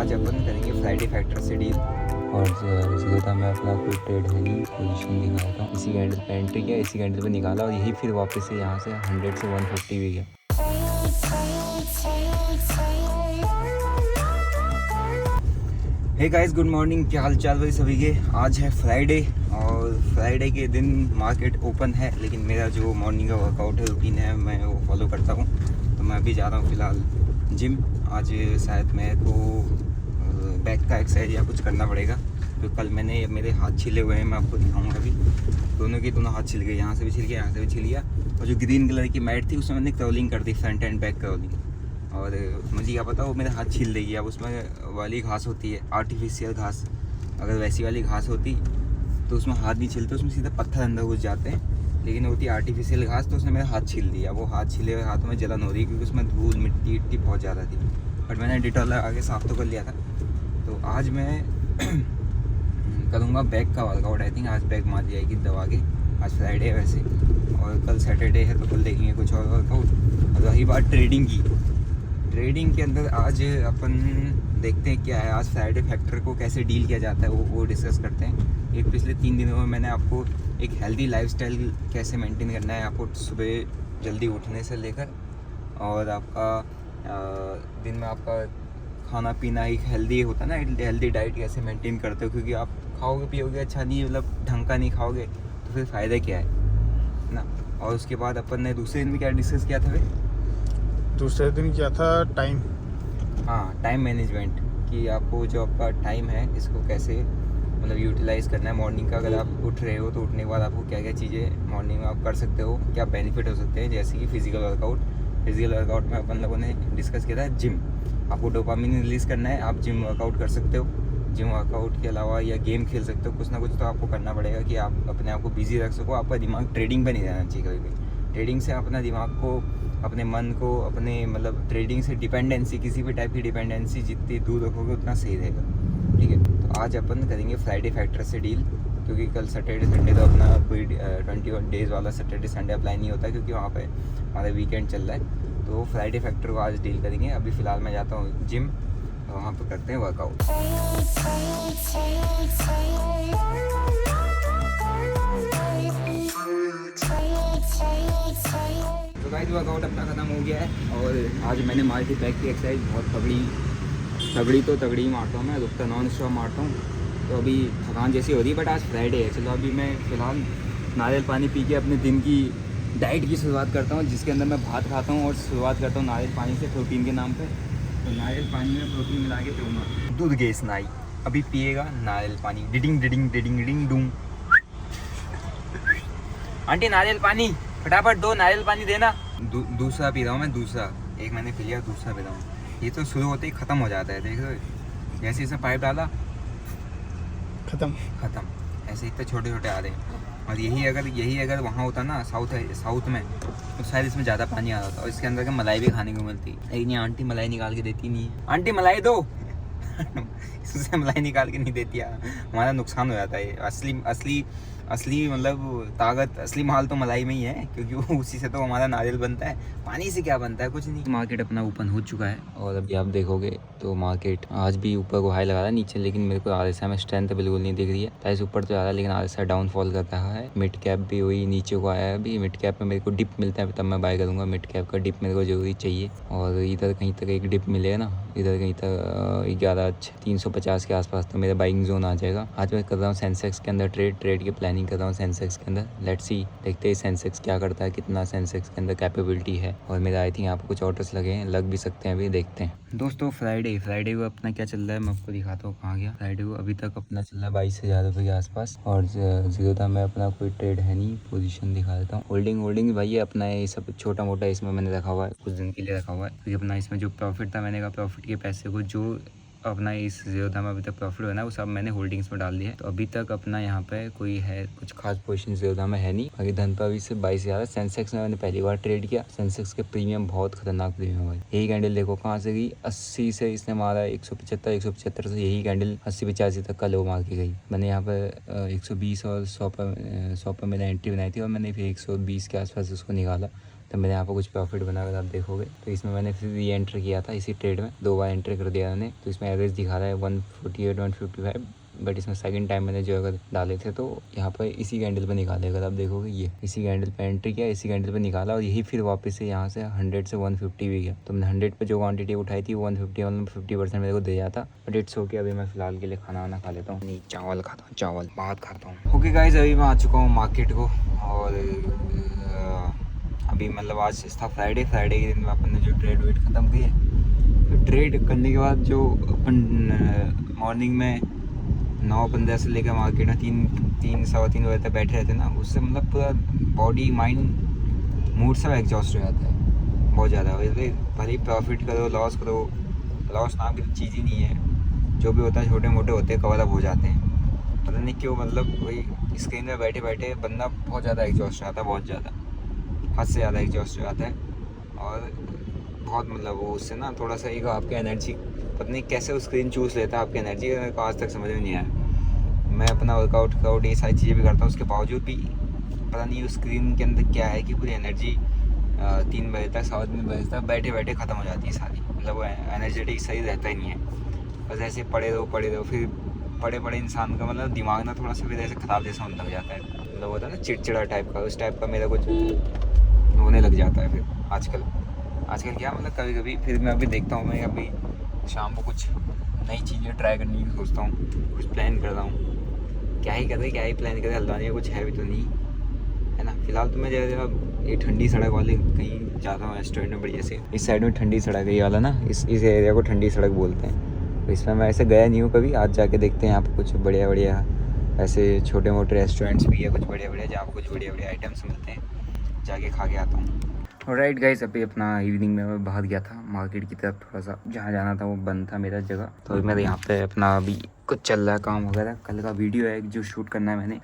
आज अपन करेंगे Friday factor से डील। और ज़्यादा मैं अपना कोई ट्रेड है नहीं, पोजीशन निकालता हूँ। इसी कैंडल पे एंट्री किया, इसी कैंडल पे निकाला और यही फिर वापस से यहाँ से 100 से 150 भी गया। Hey guys, good morning. क्या हाल चाल भाई सभी के। आज है फ्राइडे और फ्राइडे के दिन मार्केट ओपन है, लेकिन मेरा जो मॉर्निंग का वर्कआउट है, रूटीन है, मैं वो फॉलो करता हूँ। तो मैं अभी जा रहा हूँ फ़िलहाल जिम। आज शायद मेरे को बैक का एक्सरसाइज या कुछ करना पड़ेगा। तो कल मैंने मेरे हाथ छिले हुए हैं, मैं आपको दिखाऊंगा अभी। दोनों हाथ छिल गए, यहाँ से भी छिल गया, यहाँ से भी छिल गया। और जो ग्रीन कलर की मैट थी उसमें मैंने क्रॉलिंग कर दी, फ्रंट एंड बैक क्रॉलिंग। और मुझे क्या पता वो मेरे हाथ छील देगी। अब उसमें वाली घास होती है आर्टिफिशियल घास, अगर वैसी वाली घास होती तो उसमें हाथ नहीं छिलते, उसमें सीधे पत्थर अंदर घुस जाते हैं। लेकिन होती आर्टिफिशियल घास, तो उसने मेरा हाथ छील दिया। वो हाथ छिले हुए हाथों में जलन हो रही है क्योंकि उसमें धूल मिट्टी इट्टी बहुत ज़्यादा थी। बट मैंने डिटॉल आगे साफ़ तो कर लिया था। तो आज मैं करूँगा बैक का वर्कआउट। आई थिंक आज बैक मार जाएगी दबा के। आज फ्राइडे है वैसे, और कल सैटरडे है तो कल देखेंगे कुछ और वर्कआउट। और रही बात ट्रेडिंग की, ट्रेडिंग के अंदर आज अपन देखते हैं क्या है। आज फ्राइडे फैक्टर को कैसे डील किया जाता है वो डिस्कस करते हैं। एक पिछले 3 दिनों में मैंने आपको एक हेल्दी लाइफस्टाइल कैसे मेंटेन करना है, आपको सुबह जल्दी उठने से लेकर और आपका दिन में आपका खाना पीना एक हेल्दी होता है ना, हेल्दी डाइट कैसे मेंटेन करते हो। क्योंकि आप खाओगे पियोगे अच्छा नहीं, मतलब ढंग का नहीं खाओगे तो फिर फ़ायदा क्या है ना। और उसके बाद अपन ने दूसरे दिन में क्या डिस्कस किया था भाई? दूसरे दिन क्या था? टाइम। हाँ, टाइम मैनेजमेंट, कि आपको जो आपका टाइम है इसको कैसे मतलब यूटिलाइज़ करना है। मॉर्निंग का अगर आप उठ रहे हो तो उठने के बाद आपको क्या क्या चीज़ें मॉर्निंग में आप कर सकते हो, क्या बेनिफिट हो सकते हैं। जैसे कि फ़िज़िकल वर्कआउट में अपन लोगों ने डिस्कस किया था जिम। आपको डोपामिन रिलीज़ करना है, आप जिम वर्कआउट कर सकते हो। जिम वर्कआउट के अलावा या गेम खेल सकते हो। कुछ ना कुछ तो आपको करना पड़ेगा कि आप अपने आप को बिज़ी रख सको। आपका दिमाग ट्रेडिंग पर नहीं रहना चाहिए कभी भी। ट्रेडिंग से अपना दिमाग को, अपने मन को, अपने मतलब ट्रेडिंग से डिपेंडेंसी, किसी भी टाइप की डिपेंडेंसी जितनी दूर रखोगे उतना सही रहेगा। ठीक है, तो आज अपन करेंगे फ्राइडे फैक्टर से डील। क्योंकि कल सैटरडे संडे तो अपना कोई 21 डेज़ वाला सैटरडे संडे अप्लाई नहीं होता, क्योंकि वहाँ पे हमारा वीकेंड चल रहा है। तो फ्राइडे फैक्टर को आज डील करेंगे। अभी फ़िलहाल मैं जाता हूँ जिम, तो वहाँ पर करते हैं वर्कआउट। तो गाइस, वर्कआउट अपना ख़त्म हो गया है और आज मैंने माल्टी बैक की एक्सरसाइज बहुत तगड़ी मारता हूँ मैं, रुकता नॉन स्टॉप मारता हूँ। तो अभी थकान जैसी हो रही है, बट आज फ्राइडे है। चलो अभी मैं फ़िलहाल नारियल पानी पी के अपने दिन की डाइट की शुरुआत करता हूँ, जिसके अंदर मैं भात खाता हूँ और शुरुआत करता हूँ नारियल पानी से, प्रोटीन के नाम पे। तो नारियल पानी में प्रोटीन मिला के पीऊँगा। दूध गैस नाई अभी पिएगा नारियल पानी। डिडिंग डिडिंग डिडिंग डिडिंग डूम। आंटी नारियल पानी फटाफट दो, नारियल पानी देना। दूसरा पी रहा हूँ मैं, दूसरा। एक मैंने पी लिया, दूसरा पी रहा हूँ। ये तो शुरू होते ही ख़त्म हो जाता है, देख रहे हो। जैसे इसमें पाइप डाला ख़त्म। ऐसे इतने छोटे छोटे आ रहे हैं। और यही अगर वहाँ होता ना साउथ में, तो शायद इसमें ज़्यादा पानी आ रहा था। और इसके अंदर का मलाई भी खाने को मिलती, लेकिन ये आंटी मलाई निकाल के देती नहीं है। आंटी मलाई दो। इससे मलाई निकाल के नहीं देती है, हमारा नुकसान हो जाता है। असली मतलब ताकत, असली माल तो मलाई में ही है, क्योंकि वो उसी से तो हमारा नारियल बनता है। पानी से क्या बनता है? कुछ नहीं। मार्केट अपना ओपन हो चुका है और अभी आप देखोगे तो मार्केट आज भी ऊपर को हाई लगा रहा है, नीचे लेकिन मेरे को RSI में स्ट्रेंथ बिल्कुल नहीं दिख रही है। प्राइस ऊपर तो जा रहा है लेकिन RSI डाउनफॉल कर रहा है। मिड कैप भी वही नीचे को आया है। अभी मिड कैप में मेरे को डिप मिलता है तब मैं बाय करूँगा। मिड कैप का डिप मेरे को जरूरी चाहिए। और इधर कहीं तक एक डिप मिलेगा ना, इधर कहीं तक 350 के आसपास तो मेरा बाइंग जोन आ जाएगा। आज मैं कर रहा हूँ सेंसेक्स के अंदर ट्रेड की प्लानिंग कर रहा हूँ सेंसेक्स के अंदर। लेट्स सी, देखते हैं सेंसेक्स क्या करता है, कितना सेंसेक्स के अंदर कैपेबिलिटी है। और मेरा आई थिंक यहाँ पर कुछ ऑर्डर्स लगे हैं, लग भी सकते हैं, अभी देखते हैं। दोस्तों फ्राइडे को अपना क्या चल रहा है मैं आपको दिखाता हूँ। कहाँ गया फ्राइडे को? अभी तक अपना चल रहा है 22,000 रुपये के आसपास। और ज़्यादा में अपना कोई ट्रेड है नहीं। पोजीशन दिखा देता हूँ। होल्डिंग भाई अपना ये सब छोटा मोटा इसमें मैंने रखा हुआ है, कुछ दिन के लिए रखा हुआ है। क्योंकि अपना इसमें जो प्रॉफिट था, मैंने कहा प्रॉफिट के पैसे को जो अपना इस ज़्यादा में अभी तक प्रॉफिट बना है वो सब मैंने होल्डिंग्स में डाल दिया है। तो अभी तक अपना यहाँ पे कोई है कुछ खास पोजीशन ज़्यादा में है नहीं। बाकी धन पर अभी से 22,000। सेंसेक्स में मैंने पहली बार ट्रेड किया। सेंसेक्स के प्रीमियम बहुत खतरनाक प्रीमियम है। यही कैंडल देखो कहाँ से गई, 80 से इसने मारा 175 से यही कैंडल 80-85 तक का लो मार के गई। मैंने यहाँ पर 120 और 100 पर मैंने एंट्री बनाई थी और मैंने फिर 120 के आसपास उसको निकाला। तो मैंने यहाँ पर कुछ प्रॉफिट बना, अगर आप देखोगे तो इसमें मैंने फिर री एंटर किया था इसी ट्रेड में, 2 बार एंटर कर दिया मैंने। तो इसमें एवरेज दिखा रहा है 148 155, बट इसमें सेकंड टाइम मैंने जो अगर डाले थे तो यहाँ पर इसी कैंडल पे निकाले, अगर आप देखोगे ये इसी कैंडल पे एंट्री किया, इसी कैंडल पे निकाला और यही फिर वापस से यहाँ से 100 से 150 भी गया। तो मैंने 100 पे जो क्वांटिटी उठाई थी 150 मतलब 50% मेरे को दे जाता, बट इट्स ओके। अभी मैं फिलहाल के लिए खाना वाना खा लेता हूँ, नहीं चावल खाता हूँ, चावल भात खाता हूँ। ओके गाइस, अभी मैं आ चुका हूँ मार्केट को और अभी मतलब आज था फ्राइडे के दिन में अपन ने जो ट्रेड वेट ख़त्म की है। तो ट्रेड करने के बाद जो अपन मॉर्निंग में 9:15 से लेकर मार्केट में 3 बजे तक बैठे रहते ना, उससे मतलब पूरा बॉडी माइंड मूड सब एग्जॉस्ट हो जाता है बहुत ज़्यादा। वैसे भले प्रॉफिट करो लॉस करो, लॉस नाम की तो चीज़ ही नहीं है, जो भी होता है छोटे मोटे होते हैं कवर अप हो जाते हैं। पता नहीं क्यों, मतलब वही स्क्रीन में बैठे बैठे बंदा बहुत ज़्यादा एग्जॉस्ट हो जाता है, बहुत ज़्यादा, हद से ज़्यादा एग्जॉस्ट हो जाता है। और बहुत मतलब वो उससे ना थोड़ा सा एक आपकी एनर्जी, पता नहीं कैसे वो स्क्रीन चूस लेता है आपकी एनर्जी, मेरे को आज तक समझ में नहीं आया। मैं अपना वर्कआउट ये सारी चीज़ें भी करता हूँ, उसके बावजूद भी पता नहीं उस स्क्रीन के अंदर क्या है कि पूरी एनर्जी 3 बजे तक 3:15 बजे तक बैठे बैठे ख़त्म हो जाती है सारी, मतलब वो एनर्जेटिक सही रहता ही नहीं है। बस ऐसे पड़े रहो फिर पड़े इंसान का मतलब दिमाग ना थोड़ा सा फिर ऐसे ख़राब जैसा होने लग जाता है, मतलब होता है ना चिड़चिड़ा टाइप का, उस टाइप का मेरा कुछ होने लग जाता है फिर आजकल क्या मतलब कभी कभी फिर मैं अभी देखता हूँ, मैं अभी शाम को कुछ नई चीज़ें ट्राई करने की सोचता हूँ, कुछ प्लान कर रहा हूँ। क्या ही प्लान करें, हल्द्वानी में कुछ है भी तो नहीं है ना। फिलहाल तो मैं जरा ये ठंडी सड़क वाले कहीं जाता हूँ रेस्टोरेंट में बढ़िया से, इस साइड में ठंडी सड़क है ये वाला ना, इस एरिया को ठंडी सड़क बोलते हैं। तो इसमें मैं ऐसे गया नहीं हूँ कभी, आज जाके देखते हैं यहाँ पर कुछ बढ़िया ऐसे छोटे मोटे रेस्टोरेंट्स भी है, कुछ बढ़िया जहाँ पर कुछ बढ़िया आइटम्स मिलते हैं, जाके खा के आता हूँ। राइट गाइस, अभी अपना इवनिंग में मैं बाहर गया था मार्केट की तरफ, थोड़ा सा जहाँ जाना था वो बंद था मेरा जगह, तो अभी मेरे यहाँ पे अपना अभी कुछ चल रहा है काम वगैरह। कल का वीडियो है जो शूट करना है मैंने,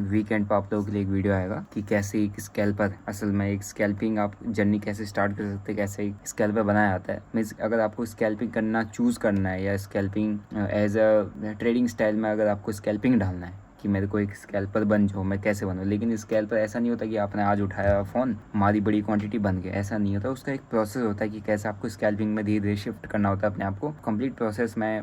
वीकेंड पर आप लोगों के लिए एक वीडियो आएगा कि कैसे एक स्कैल्पर, असल में एक स्कैल्पिंग आप जर्नी कैसे स्टार्ट कर सकते हैं, कैसे एक स्कैल्पर बनाया जाता है। मीन्स अगर आपको स्कैल्पिंग करना चूज़ करना है या scalping as a trading style में अगर आपको स्कैल्पिंग डालना है कि मेरे को एक स्कैल्पर बन जाओ, मैं कैसे बनूँ। लेकिन स्कैल्पर ऐसा नहीं होता कि आपने आज उठाया फ़ोन हमारी बड़ी क्वांटिटी बन गया, ऐसा नहीं होता। उसका एक प्रोसेस होता है कि कैसे आपको स्कैल्पिंग में धीरे धीरे शिफ्ट करना होता है अपने आप को। कंप्लीट प्रोसेस मैं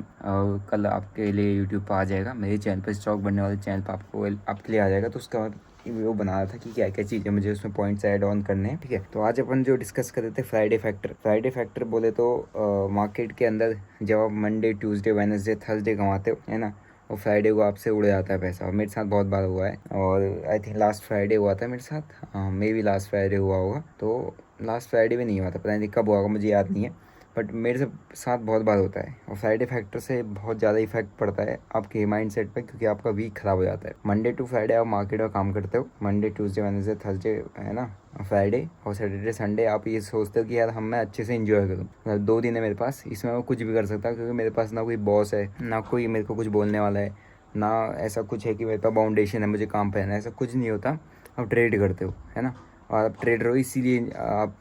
कल आपके लिए यूट्यूब पर आ जाएगा, मेरे चैनल पर, स्टॉक बनने वाले चैनल पर आपके लिए आ जाएगा। तो उसका वो बना रहा था कि क्या क्या चीज़ें मुझे उसमें पॉइंट्स ऐड ऑन करने हैं, ठीक है। तो आज अपन जो डिस्कस कर रहे थे फ्राइडे फैक्टर बोले तो मार्केट के अंदर जब आप मंडे ट्यूसडे वेडनेसडे थर्सडे कमाते हो है ना, और फ्राइडे को आपसे उड़ जाता है पैसा। और मेरे साथ बहुत बार हुआ है, और आई थिंक लास्ट फ्राइडे हुआ था मेरे साथ, हाँ मे भी लास्ट फ्राइडे हुआ होगा। तो लास्ट फ्राइडे भी नहीं हुआ था, पता नहीं कब हुआ होगा, मुझे याद नहीं है, बट मेरे साथ बहुत बार होता है। और फ्राइडे फैक्टर से बहुत ज़्यादा इफेक्ट पड़ता है आपके माइंड सेट पर, क्योंकि आपका वीक ख़राब हो जाता है। मंडे टू फ्राइडे आप मार्केट में काम करते हो, मंडे ट्यूसडे वेडनेसडे थर्सडे है ना, फ्राइडे और सैटरडे संडे आप ये सोचते हो कि यार मैं अच्छे से एंजॉय करूँ, मतलब 2 दिन है मेरे पास, इसमें मैं कुछ भी कर सकता हूँ, क्योंकि मेरे पास ना कोई बॉस है, ना कोई मेरे को कुछ बोलने वाला है, ना ऐसा कुछ है कि मेरे पास बाउंडेशन है मुझे काम पे है ना, ऐसा कुछ नहीं होता। आप ट्रेड करते हो है ना, और आप ट्रेडर हो, इसीलिए आप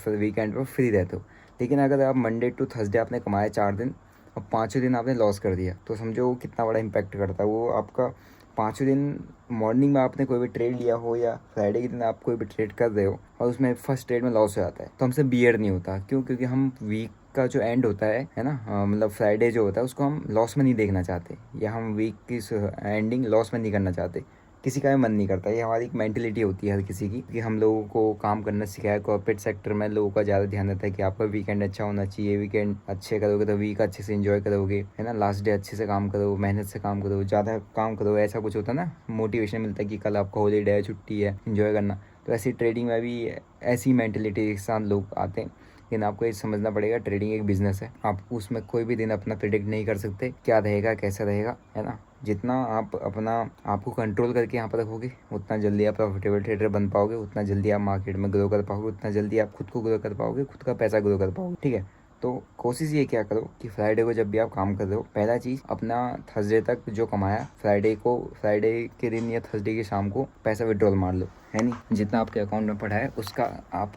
वीकेंड पर फ्री रहते हो। लेकिन अगर आप मंडे टू थर्सडे आपने कमाए 4 दिन और 5वें दिन आपने लॉस कर दिया, तो समझो वो कितना बड़ा इम्पैक्ट करता है। वो आपका 5वें दिन मॉर्निंग में आपने कोई भी ट्रेड लिया हो या फ्राइडे के दिन आप कोई भी ट्रेड कर रहे हो और उसमें फर्स्ट ट्रेड में लॉस हो जाता है, तो हमसे बियर नहीं होता। क्यों? क्योंकि हम वीक का जो एंड होता है ना, मतलब फ्राइडे जो होता है उसको हम लॉस में नहीं देखना चाहते, या हम वीक की एंडिंग लॉस में नहीं करना चाहते। किसी का भी मन नहीं करता, ये हमारी एक मेंटलिटी होती है हर किसी की, कि हम लोगों को काम करना सिखाया है। कॉर्पोरेट सेक्टर में लोगों का ज़्यादा ध्यान रहता है कि आपका वीकेंड अच्छा होना चाहिए, वीकेंड अच्छे करोगे तो वीक अच्छे से एंजॉय करोगे है ना, लास्ट डे अच्छे से काम करो, मेहनत से काम करो, ज़्यादा काम करो, ऐसा कुछ होता है ना, मोटिवेशन मिलता है कि कल आपका हॉलीडे है, छुट्टी है, एंजॉय करना। तो ऐसी ट्रेडिंग में भी ऐसी मेंटलिटी के साथ लोग आते हैं। लेकिन आपको ये समझना पड़ेगा, ट्रेडिंग एक बिजनेस है, आप उसमें कोई भी दिन अपना प्रेडिक्ट नहीं कर सकते क्या रहेगा कैसा रहेगा, है ना। जितना आप अपना आपको कंट्रोल करके यहाँ पर रखोगे, उतना जल्दी आप प्रॉफिटेबल ट्रेडर बन पाओगे, उतना जल्दी आप मार्केट में ग्रो कर पाओगे, उतना जल्दी आप खुद को ग्रो कर पाओगे, खुद का पैसा ग्रो कर पाओगे, ठीक है। तो कोशिश ये क्या करो कि फ्राइडे को जब भी आप काम कर रहे हो, पहला चीज़ अपना थर्सडे तक जो कमाया, फ्राइडे के दिन या थर्सडे की शाम को पैसा विड्रॉल मार लो, है नहीं। जितना आपके अकाउंट में पड़ा है उसका आप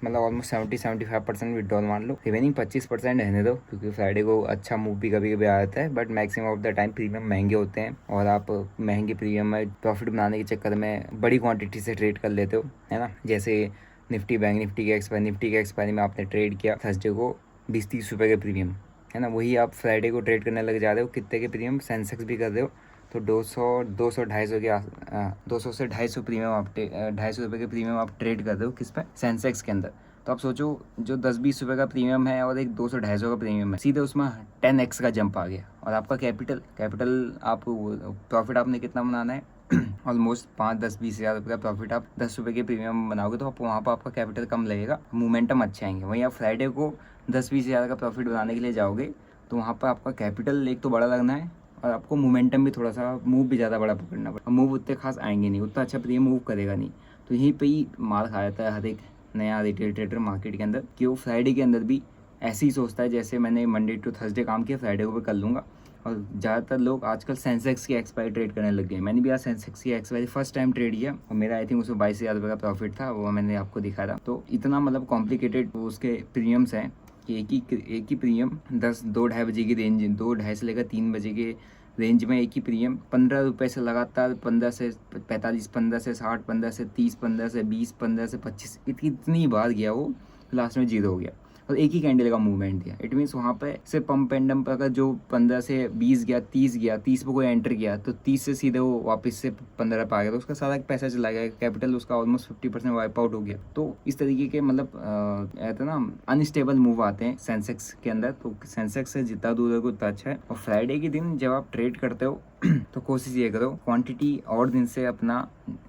मतलब ऑलमोस्ट 70-75% विड्रॉल मार लो, रिमेनिंग 25% रहने दो, क्योंकि फ्राइडे को अच्छा मूव भी कभी कभी आ जाता है, but maximum of the time premium महंगे होते हैं, और आप महंगे प्रीमियम में प्रॉफिट बनाने के चक्कर में बड़ी क्वांटिटी से ट्रेड कर लेते हो, है ना। जैसे निफ्टी बैंक निफ्टी के एक्सपायरी में आपने ट्रेड किया थर्सडे को 20-30 रुपये के प्रीमियम, है ना, वही आप फ्राइडे को ट्रेड करने लग जा रहे हो कितने के प्रीमियम, सेंसेक्स भी कर रहे हो तो 200 से 250 प्रीमियम आप 250 रुपये के प्रीमियम आप ट्रेड कर रहे हो किस पे, सेंसेक्स के अंदर। तो आप सोचो जो 10-20 रुपये का प्रीमियम है और एक 200-250 का प्रीमियम है, सीधे उसमें 10x का जंप आ गया। और आपका कैपिटल आप प्रॉफिट आपने कितना बनाना है ऑलमोस्ट 5-10-20 हज़ार रुपये का प्रॉफिट आप 10 रुपये के प्रीमियम बनाओगे तो आप वहाँ पर आपका कैपिटल कम लगेगा, मोमेंटम अच्छे आएंगे। वहीं आप फ्राइडे को 10-20 हज़ार का प्रॉफिट बनाने के लिए जाओगे तो वहाँ पर आपका कैपिटल एक तो बड़ा लगना है और आपको मोमेंटम भी थोड़ा सा, मूव भी ज़्यादा बड़ा पकड़ना पड़ेगा। मूव उतने खास आएंगे नहीं, उतना अच्छा प्रीमियम मूव करेगा नहीं। तो यहीं पे ही मार खा जाता है हर एक नया रिटेल ट्रेडर मार्केट के अंदर कि वो फ्राइडे के अंदर भी ऐसे ही सोचता है जैसे मैंने मंडे टू थर्सडे काम किया फ्राइडे को भी कर लूँगा। और ज़्यादातर लोग आजकल सेंसेक्स की एक्सपायरी ट्रेड करने लग गए। मैंने भी आज सेंसेक्स की एक्सपायरी फर्स्ट टाइम ट्रेड किया और मेरा आई थिंक उसमें 22 हज़ार रुपये का प्रॉफिट था, वो मैंने आपको दिखा था। तो इतना मतलब कॉम्प्लिकेटेड उसके प्रीमियम्स हैं कि एक ही प्रीमियम 2-2:30 बजे की रेंज, 2:30 से लेकर 3 बजे के रेंज में एक ही प्रीमियम 15 रुपये से लगातार 15 से 45, 15 से 60, 15 से 30, 15 से 20, 15 से 25 इतनी बार गया वो, लास्ट में 0 हो गया और एक ही कैंडल का मूवमेंट दिया। इट मीन्स वहाँ पे से पंप एंड डंप अगर जो 15 से 20 गया, 30 पे कोई एंटर किया तो 30 से सीधे वो वापस से 15 पे आ गया तो उसका सारा पैसा चला गया, कैपिटल उसका ऑलमोस्ट 50% वाइप आउट हो गया। तो इस तरीके के मतलब ऐसा ना अनस्टेबल मूव आते हैं सेंसेक्स के अंदर। तो सेंसेक्स से जितना दूर है उतना अच्छा है। और फ्राइडे के दिन जब आप ट्रेड करते हो तो कोशिश ये करो क्वांटिटी और दिन से अपना,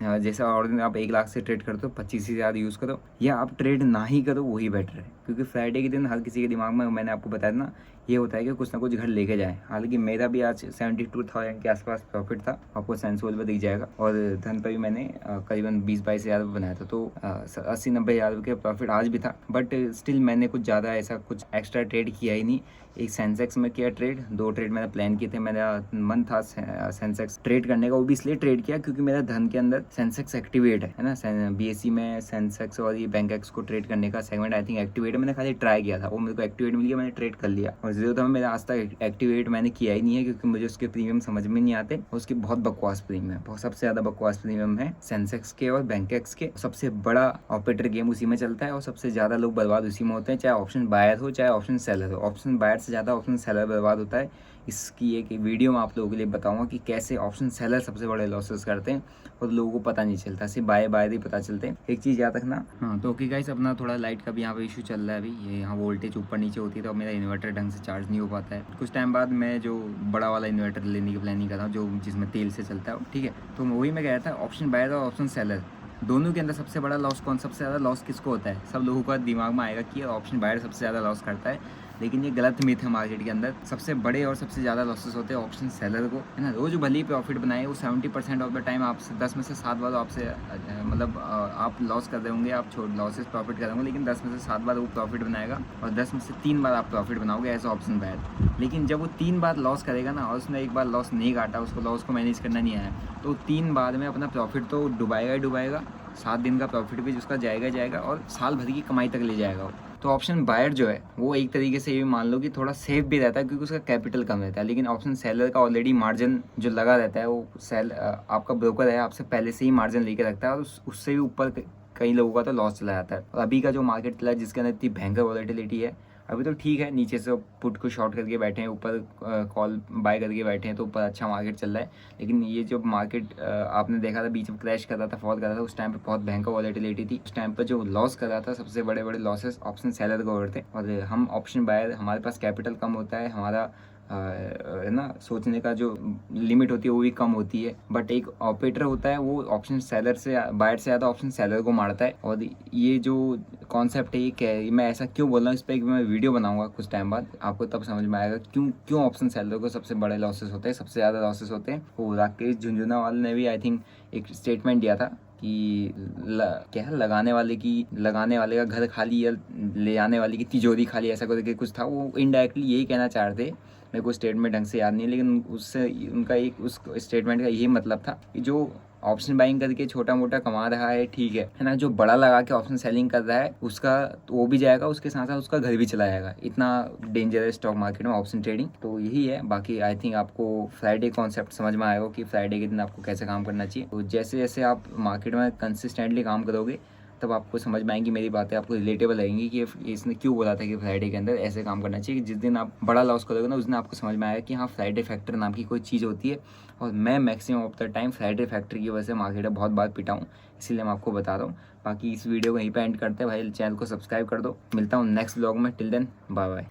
जैसे और दिन आप 1 लाख से ट्रेड करते हो 25,000 यूज़ करो, या आप ट्रेड ना ही करो वही बेटर है। क्योंकि फ्राइडे के दिन हर किसी के दिमाग में, मैंने आपको बताया ना, ये होता है कि कुछ ना कुछ घर लेके जाए। हालांकि मेरा भी आज 72,000 के आसपास प्रॉफिट था, आपको सेंसोल पर दिख जाएगा। और धन पर भी मैंने करीबन 20-22 हज़ार बनाया था, तो 80-90 हज़ार के प्रॉफिट आज भी था। बट स्टिल मैंने कुछ ज़्यादा ऐसा कुछ एक्स्ट्रा ट्रेड किया ही नहीं। एक सेंसेक्स में किया ट्रेड, 2 ट्रेड मैंने प्लान किए थे। मेरा मन था सेंसेक्स ट्रेड करने का, वो भी इसलिए ट्रेड किया क्योंकि मेरा धन के अंदर सेंसेक्स एक्टिवेट है ना। BSE में सेंसेक्स और ये बैंक एक्स को ट्रेड करने का सेगमेंट आई थिंक एक्टिवेट है। मैंने खाली ट्राई किया था, वो मेरे को एक्टिवेट मिल गया, मैंने ट्रेड कर लिया। और जीरो था मेरा आज तक एक्टिवेट मैंने किया ही नहीं है क्योंकि मुझे उसके प्रीमियम समझ में नहीं आते। उसकी बहुत बकवास प्रीमियम है, बहुत सबसे ज़्यादा बकवास प्रीमियम है सेंसेक्स के और बैंक एक्स के। सबसे बड़ा ऑपरेटर गेम उसी में चलता है और सबसे ज़्यादा लोग बर्बाद उसी में होते हैं, चाहे ऑप्शन बायर हो चाहे ऑप्शन सेलर हो। ऑप्शन बायर से ज़्यादा ऑप्शन सेलर बर्बाद होता है। इसकी एक वीडियो मैं आप लोगों के लिए बताऊंगा कि कैसे ऑप्शन सेलर सबसे बड़े लॉसेस करते हैं और लोगों को पता नहीं चलता, सिर्फ बाय ही पता चलते हैं। एक चीज़ याद रखना। हाँ तो ओके गाइस, अपना थोड़ा लाइट का भी यहाँ पे इशू चल रहा है अभी। ये यहाँ वोल्टेज ऊपर नीचे होती है तो मेरा इन्वर्टर ढंग से चार्ज नहीं हो पाता है। कुछ टाइम बाद मैं जो बड़ा वाला इन्वर्टर लेने की प्लानिंग कर रहा हूँ, जो जिसमें तेल से चलता है, ठीक है। तो वही मैं कह रहा था, ऑप्शन बायर और ऑप्शन सेलर दोनों के अंदर सबसे बड़ा लॉस कौन, सबसे ज़्यादा लॉस किसको होता है? सब लोगों का दिमाग में आएगा कि ऑप्शन बायर सबसे ज़्यादा लॉस करता है, लेकिन ये गलत मिथ है मार्केट के अंदर। सबसे बड़े और सबसे ज़्यादा लॉसेस होते हैं ऑप्शन सेलर को, है ना। रोज भले ही प्रॉफिट बनाए, वो 70% ऑफ द टाइम आपसे 10 में से 7 बार आपसे मतलब आप लॉस कर रहे होंगे, आप लॉसेस प्रॉफिट कर रहे होंगे, लेकिन 10 में से 7 बार वो प्रॉफिट बनाएगा और 10 में से 3 बार आप प्रॉफिट बनाओगे एज ऑप्शन बायर। लेकिन जब वो 3 बार लॉस करेगा ना और उसने एक बार लॉस नहीं काटा, उसको लॉस को मैनेज करना नहीं आया, तो 3 बार में अपना प्रॉफिट तो डुबाएगा ही डुबाएगा, 7 दिन का प्रॉफिट भी उसका जाएगा और साल भर की कमाई तक ले जाएगा वो। तो ऑप्शन बायर जो है वो एक तरीके से ये मान लो कि थोड़ा सेफ भी रहता है क्योंकि उसका कैपिटल कम रहता है। लेकिन ऑप्शन सेलर का ऑलरेडी मार्जिन जो लगा रहता है, वो आपका ब्रोकर है, आपसे पहले से ही मार्जिन लेके रखता है और उससे भी ऊपर कई लोगों का तो लॉस चला जाता है। और अभी का जो मार्केट चला है जिसके अंदर इतनी भयंकर वॉलेटिलिटी है, अभी तो ठीक है, नीचे से पुट को शॉर्ट करके बैठे हैं, ऊपर कॉल बाय करके बैठे हैं, तो ऊपर अच्छा मार्केट चल रहा है। लेकिन ये जो मार्केट आपने देखा था बीच में क्रैश कर रहा था, फॉल कर रहा था, उस टाइम पे बहुत भयंकर वॉलेटिलिटी थी। उस टाइम पर जो लॉस कर रहा था, सबसे बड़े बड़े लॉसेस ऑप्शन सेलर को हो रहे थे। और हम ऑप्शन बायर, हमारे पास कैपिटल कम होता है, हमारा है ना, सोचने का जो लिमिट होती है वो भी कम होती है। बट एक ऑपरेटर होता है वो ऑप्शन सेलर से, बायर से ज़्यादा ऑप्शन सेलर को मारता है। और ये जो कॉन्सेप्ट है, ये क्या है, मैं ऐसा क्यों बोल रहा हूँ, इस पर एक मैं वीडियो बनाऊंगा कुछ टाइम बाद, आपको तब समझ में आएगा क्यों ऑप्शन सेलर को सबसे बड़े लॉसेस होते हैं, सबसे ज़्यादा लॉसेस होते हैं। वो राकेश झुंझुनवाला ने भी आई थिंक एक स्टेटमेंट दिया था कि क्या है, लगाने वाले का घर खाली या ले जाने वाले की तिजोरी खाली, ऐसा करके कुछ था। वो इनडायरेक्टली यही कहना चाह रहे थे, मेरे को स्टेटमेंट ढंग से याद नहीं है, लेकिन उससे उनका एक उस स्टेटमेंट का यही मतलब था कि जो ऑप्शन बाइंग करके छोटा मोटा कमा रहा है, ठीक है ना, जो बड़ा लगा के ऑप्शन सेलिंग कर रहा है उसका तो वो भी जाएगा, उसके साथ साथ उसका घर भी चला जाएगा। इतना डेंजर है स्टॉक मार्केट में ऑप्शन ट्रेडिंग। तो यही है। बाकी आई थिंक आपको फ्राइडे कॉन्सेप्ट समझ में आएगा कि फ्राइडे के दिन आपको कैसे काम करना चाहिए। तो जैसे जैसे आप मार्केट में कंसिस्टेंटली काम करोगे, तब आपको समझ में आएंगी मेरी बातें, आपको रिलेटेबल लगेंगी कि इसने क्यों बोला था कि फ्राइडे के अंदर ऐसे काम करना चाहिए। कि जिस दिन आप बड़ा लॉस करोगे ना, उस दिन आपको समझ में आएगा कि हाँ फ्राइडे फैक्टर नाम की कोई चीज़ होती है। और मैं maximum of the time Friday factor की वजह से मार्केट में बहुत बार पिटा हूँ, इसीलिए मैं आपको बता रहा हूँ। बाकी इस वीडियो को यहीं पे एंड करते हैं भाई, चैनल को सब्सक्राइब कर दो। मिलता हूँ नेक्स्ट व्लॉग में, टिल देन बाय बाय।